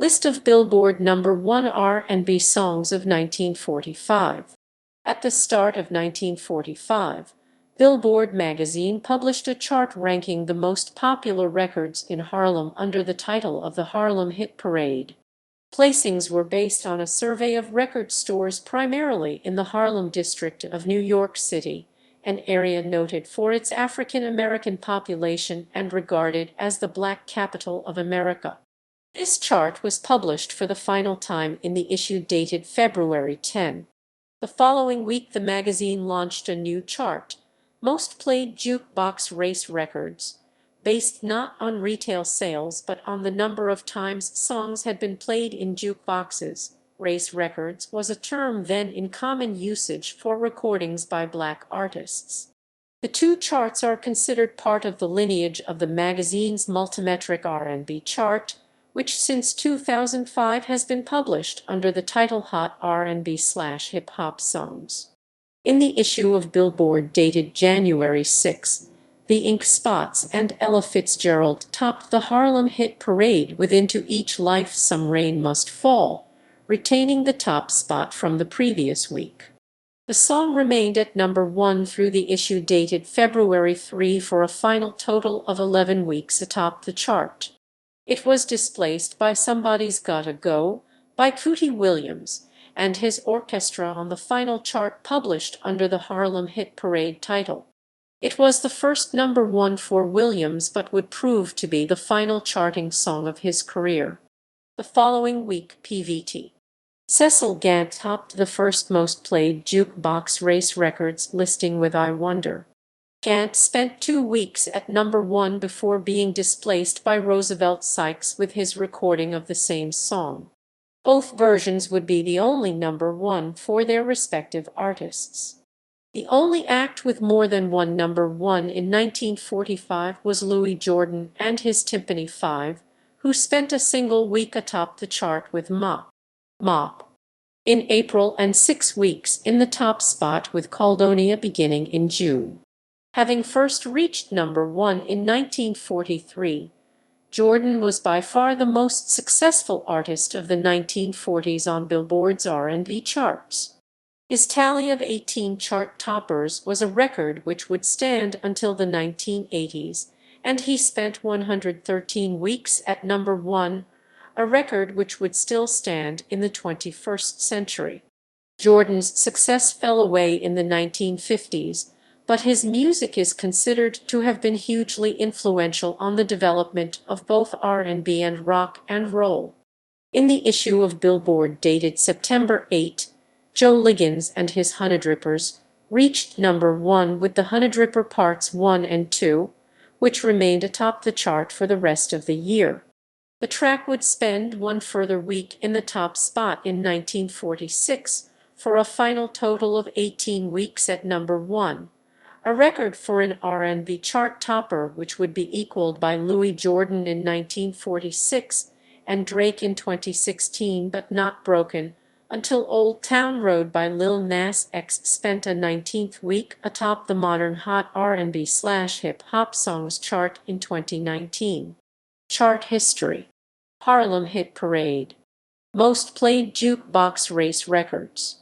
List of Billboard #1 R&B songs of 1945. At the start of 1945, Billboard magazine published a chart ranking the most popular records in Harlem under the title of the Harlem Hit Parade. Placings were based on a survey of record stores primarily in the Harlem district of New York City, an area noted for its African American population and regarded as the Black capital of America. This chart was published for the final time in the issue dated February 10. The following week the magazine launched a new chart, Most Played Jukebox Race Records, based not on retail sales but on the number of times songs had been played in jukeboxes. Race records was a term then in common usage for recordings by Black artists. The two charts are considered part of the lineage of the magazine's multimetric R&B chart, which since 2005 has been published under the title Hot R&B/Hip Hop Songs. In the issue of Billboard dated January 6, the Ink Spots and Ella Fitzgerald topped the Harlem Hit Parade with Into Each Life Some Rain Must Fall, retaining the top spot from the previous week. The song remained at #1 through the issue dated February 3 for a final total of 11 weeks atop the chart. It was displaced by Somebody's Gotta Go by Cootie Williams and his orchestra on the final chart published under the Harlem Hit Parade title. It was the first #1 for Williams but would prove to be the final charting song of his career. The following week PVT. Cecil Gant topped the first most played jukebox race records listing with I Wonder. Gant spent 2 weeks at #1 before being displaced by Roosevelt Sykes with his recording of the same song. Both versions would be the only #1 for their respective artists. The only act with more than one #1 in 1945 was Louis Jordan and his Timpani 5, who spent a single week atop the chart with Mop in April and 6 weeks in the top spot with Caldonia beginning in June. Having first reached #1 in 1943, Jordan was by far the most successful artist of the 1940s on Billboard's R&B charts. His tally of 18 chart toppers was a record which would stand until the 1980s, and he spent 113 weeks at #1, a record which would still stand in the 21st century. Jordan's success fell away in the 1950s, but his music is considered to have been hugely influential on the development of both R&B and rock and roll. In the issue of Billboard dated September 8, Joe Liggins and his Honeydrippers reached #1 with the Honeydripper Parts 1 and 2, which remained atop the chart for the rest of the year. The track would spend one further week in the top spot in 1946 for a final total of 18 weeks at #1, a record for an R&B chart topper which would be equaled by Louis Jordan in 1946 and Drake in 2016 but not broken until Old Town Road by Lil Nas X spent a 19th week atop the modern Hot R&B/Hip Hop Songs chart in 2019. Chart history. Harlem Hit Parade. Most played jukebox race records.